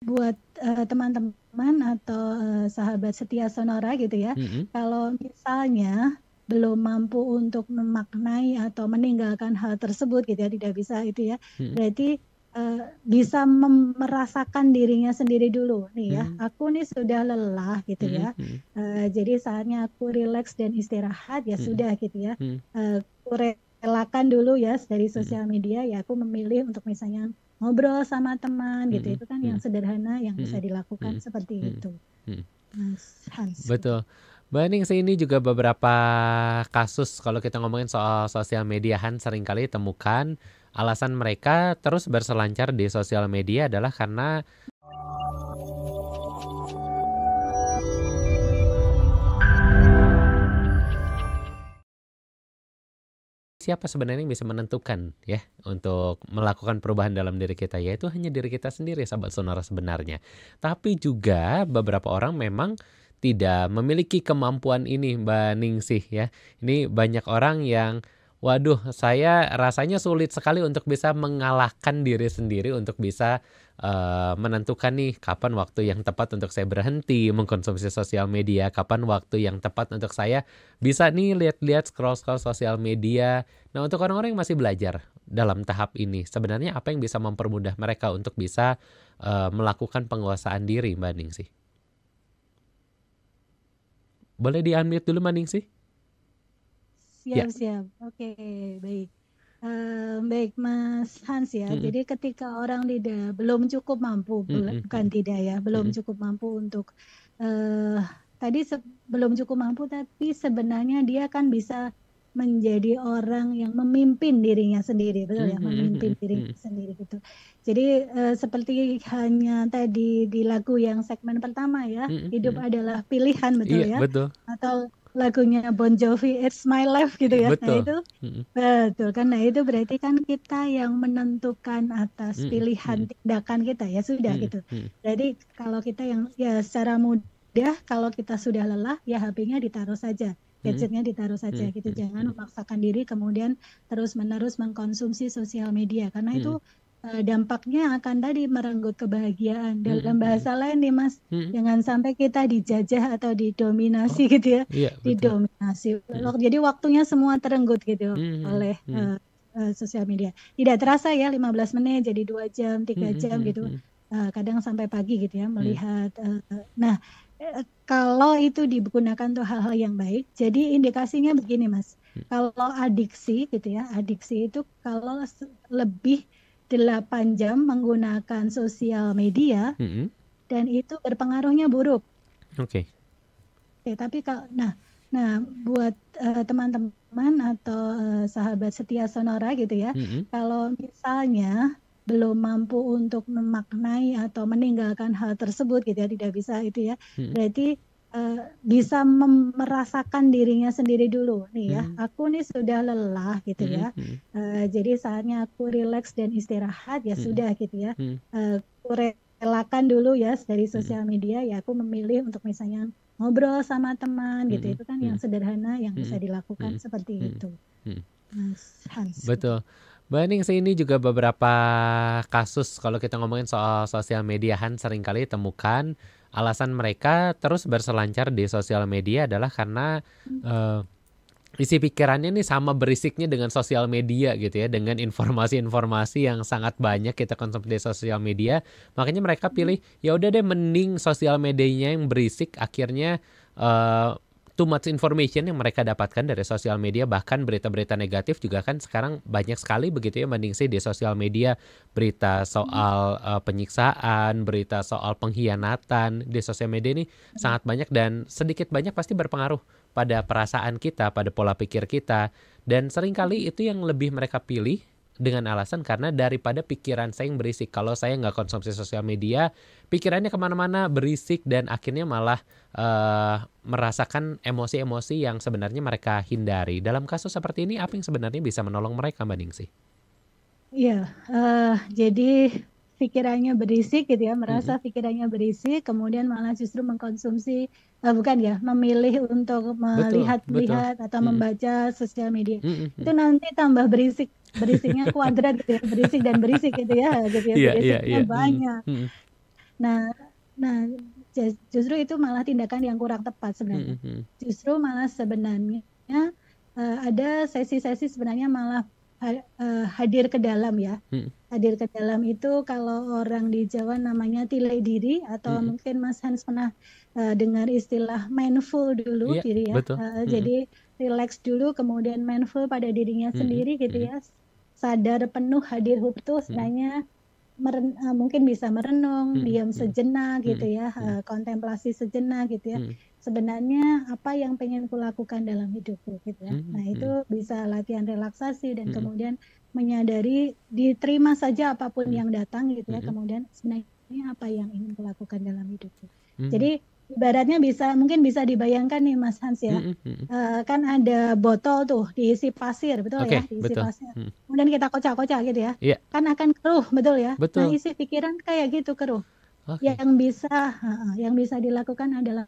Buat, teman-teman atau, sahabat setia Sonora gitu ya, Mhm, kalau misalnya belum mampu untuk memaknai atau meninggalkan hal tersebut gitu ya, tidak bisa itu ya, mhm, berarti, bisa merasakan dirinya sendiri dulu nih ya, mmm, aku nih sudah lelah gitu mhm ya, mhm, jadi saatnya aku rileks dan istirahat ya mhm, sudah gitu ya, mhm, aku relakan dulu ya dari mhm, sosial media ya aku memilih untuk misalnya ngobrol sama teman gitu, mhm, itu kan yang mhm, sederhana yang bisa mhm, dilakukan mhm, seperti mhm, itu, mhm. Mas Hans gitu. Betul. Mbak Ning sih ini juga beberapa kasus kalau kita ngomongin soal sosial media kan seringkali temukan alasan mereka terus berselancar di sosial media adalah karena siapa sebenarnya yang bisa menentukan ya untuk melakukan perubahan dalam diri kita, yaitu hanya diri kita sendiri sahabat sonora sebenarnya. Tapi juga beberapa orang memang tidak memiliki kemampuan ini Mbak Ningsih ya. Ini banyak orang yang, waduh saya rasanya sulit sekali untuk bisa mengalahkan diri sendiri untuk bisa menentukan nih kapan waktu yang tepat untuk saya berhenti mengkonsumsi sosial media, kapan waktu yang tepat untuk saya bisa nih lihat-lihat scroll-scroll sosial media. Nah, untuk orang-orang yang masih belajar dalam tahap ini, sebenarnya apa yang bisa mempermudah mereka untuk bisa, melakukan penguasaan diri, Mbak Ningsih? Boleh di-unmute dulu, Mbak Ningsih? Ya. Siap siap, oke, baik. Baik Mas Hans ya, Mhm, jadi ketika orang belum cukup mampu, mhm bukan mhm, tidak ya, belum mhm, cukup mampu untuk, eee, tadi belum cukup mampu, tapi sebenarnya dia kan bisa menjadi orang yang memimpin dirinya sendiri, betul ya, mhm mhm memimpin mhm dirinya mhm, sendiri gitu. Jadi, seperti hanya tadi di lagu yang segmen pertama ya, mhm hidup mhm. adalah pilihan, betul Iya, ya? betul. Atau lagunya Bon Jovi, It's My Life gitu ya. Nah Betul. itu Mhm, betul kan. Nah itu berarti kan kita yang menentukan atas mhm pilihan mhm, tindakan kita ya sudah mhm gitu. mhm, Jadi kalau kita yang ya secara mudah kalau kita sudah lelah ya HP-nya ditaruh saja, mhm gadgetnya ditaruh saja mhm gitu. mhm Jangan mhm, memaksakan diri kemudian terus-menerus mengkonsumsi sosial media karena itu mhm dampaknya akan tadi merenggut kebahagiaan. Dalam mhm mhm, bahasa lain nih Mas, mhm. jangan sampai kita dijajah atau didominasi Oh, gitu ya, iya betul. didominasi. Mhm, Jadi waktunya semua terenggut gitu mhm oleh mhm, sosial media. Tidak terasa ya 15 menit jadi 2 jam, tiga mhm jam mhm gitu. mhm, Kadang sampai pagi gitu ya mhm, melihat. Nah, kalau itu digunakan untuk hal-hal yang baik, jadi indikasinya begini Mas. mhm, Kalau adiksi gitu ya, adiksi itu kalau lebih 8 jam menggunakan sosial media mhm, dan itu berpengaruhnya buruk. oke. Oke, tapi kalau nah buat teman-teman atau sahabat setia Sonora gitu ya, Mhm, kalau misalnya belum mampu untuk memaknai atau meninggalkan hal tersebut gitu ya, tidak bisa itu ya, mhm, berarti eh, bisa merasakan dirinya sendiri dulu nih ya, mmm, aku nih sudah lelah gitu ya, mhm mhm, jadi saatnya aku rileks dan istirahat ya mhm, sudah gitu ya, mhm, aku relakan dulu ya dari mhm, sosial media ya aku memilih untuk misalnya ngobrol sama teman gitu, mhm itu kan yang mhm, sederhana yang bisa mhm, dilakukan mhm, seperti mhm, itu, mhm. Mas Hans gitu. Betul. Mbak Ning sih ini juga beberapa kasus kalau kita ngomongin soal sosial media kan seringkali temukan alasan mereka terus berselancar di sosial media adalah karena, eee isi pikirannya nih sama berisiknya dengan sosial media gitu ya, dengan informasi-informasi yang sangat banyak kita konsumsi di sosial media, makanya mereka pilih, ya udah deh mending sosial medianya yang berisik akhirnya, too much information yang mereka dapatkan dari sosial media, bahkan berita-berita negatif juga kan sekarang banyak sekali begitu ya Mbak Ningsih di sosial media, berita soal, penyiksaan, berita soal pengkhianatan di sosial media ini sangat banyak dan sedikit banyak pasti berpengaruh pada perasaan kita, pada pola pikir kita, dan seringkali itu yang lebih mereka pilih dengan alasan karena daripada pikiran saya yang berisik. Kalau saya nggak konsumsi sosial media, pikirannya kemana-mana berisik dan akhirnya malah merasakan emosi-emosi yang sebenarnya mereka hindari. Dalam kasus seperti ini, apa yang sebenarnya bisa menolong mereka, Mbak Ningsih? Iya, jadi pikirannya berisik gitu ya, merasa Mhm, pikirannya berisik, kemudian malah justru mengkonsumsi, bukan ya, memilih untuk betul betul. melihat-lihat atau Mhm, membaca sosial media. mhm Itu mhm. nanti tambah berisik, berisiknya kuadrat gitu ya, berisik dan berisik gitu ya, gitu ya, Iya iya berisiknya iya. Mhm banyak. mhm. Nah, nah justru itu malah tindakan yang kurang tepat sebenarnya. Mhm mhm. Justru malah sebenarnya ada sesi-sesi sebenarnya malah hadir ke dalam ya. Mhm. Hadir ke dalam itu kalau orang di Jawa namanya tilai diri atau Mhm. mungkin Mas Hans pernah dengar istilah mindful dulu Iya, diri ya. betul. Mhm. Jadi relax dulu kemudian mindful pada dirinya Mhm sendiri gitu mhm. ya. Sadar penuh hadir utuh Mhm. sebenarnya mungkin bisa merenung, Mhm diam mhm. sejenak gitu Mhm ya, mhm. kontemplasi sejenak gitu ya. Mhm. Sebenarnya apa yang pengen kulakukan dalam hidupku gitu ya. Mhm Nah, mhm. itu bisa latihan relaksasi dan Mhm. kemudian menyadari diterima saja apapun Mhm. yang datang gitu ya. Mhm. Kemudian sebenarnya apa yang ingin kulakukan dalam hidupku. Mmm. Jadi ibaratnya mungkin bisa dibayangkan nih Mas Hans ya. Mhm mhm. Kan ada botol tuh diisi pasir, betul ya, Oke, diisi betul. pasir. Mhm. Kemudian kita kocak-kocak gitu ya, Iya, kan akan keruh, betul ya. Nah, betul. isi pikiran kayak gitu keruh. Oke. Yang bisa dilakukan adalah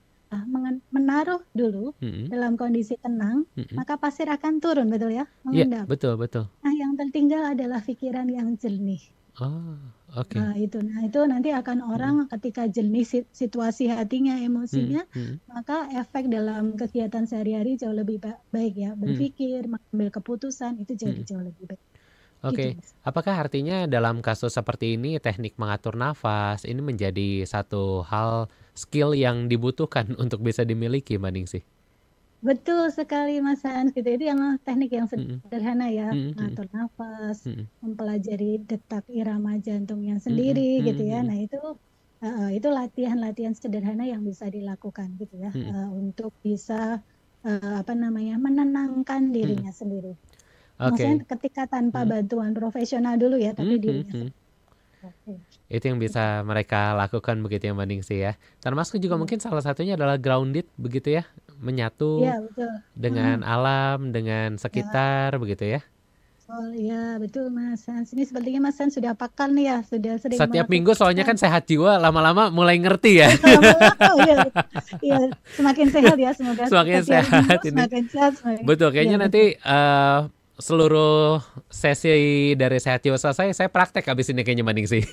menaruh dulu Mhm. dalam kondisi tenang, Mhm. maka pasir akan turun, betul ya, Iya, mengendap. betul betul. Nah, yang tertinggal adalah pikiran yang jernih. Oh, oke. Nah itu nanti akan orang Mhm. ketika jernih situasi hatinya, Mhm emosinya, mhm. maka efek dalam kegiatan sehari-hari jauh lebih baik ya. Mhm Berpikir, mengambil keputusan itu jadi mhm. jauh lebih baik. Gitu, Oke, Mas. apakah artinya dalam kasus seperti ini teknik mengatur nafas ini menjadi satu hal skill yang dibutuhkan untuk bisa dimiliki, Mbak Ningsih? Betul sekali Mas Hans gitu. Itu yang teknik yang Mhm. sederhana ya, Mhm mhm. mengatur nafas, Mhm. mempelajari detak irama jantungnya sendiri Mhm gitu mhm ya. mhm. Nah, itu latihan-latihan sederhana yang bisa dilakukan gitu ya, Mhm untuk bisa apa namanya, menenangkan mhm. dirinya sendiri. Maksudnya Oke. ketika tanpa Mhm. bantuan profesional dulu ya, tapi Mhm dirinya mhm. sendiri. Oke, Itu yang gitu. bisa mereka lakukan begitu ya, Mbak Ningsih ya. Termasuk juga Iya, mungkin salah satunya adalah grounded begitu ya, iya menyatu betul. dengan alam, dengan Ya, sekitar begitu ya. oh iya betul Mas Hans. Ini sepertinya Mas Hans sudah pakar nih ya, sudah sering Setiap minggu soalnya melakukan. kan sehat jiwa, lama-lama mulai ngerti ya. Oh, lama-lama, oh iya, iya, semakin sehat ya, semoga Semakin setiap minggu sehat ini. semakin sehat, semakin, Betul, iya kayaknya betul. nanti seluruh sesi dari Sehat Jiwa selesai, saya praktek habis ini kayaknya Mbak Ningsih.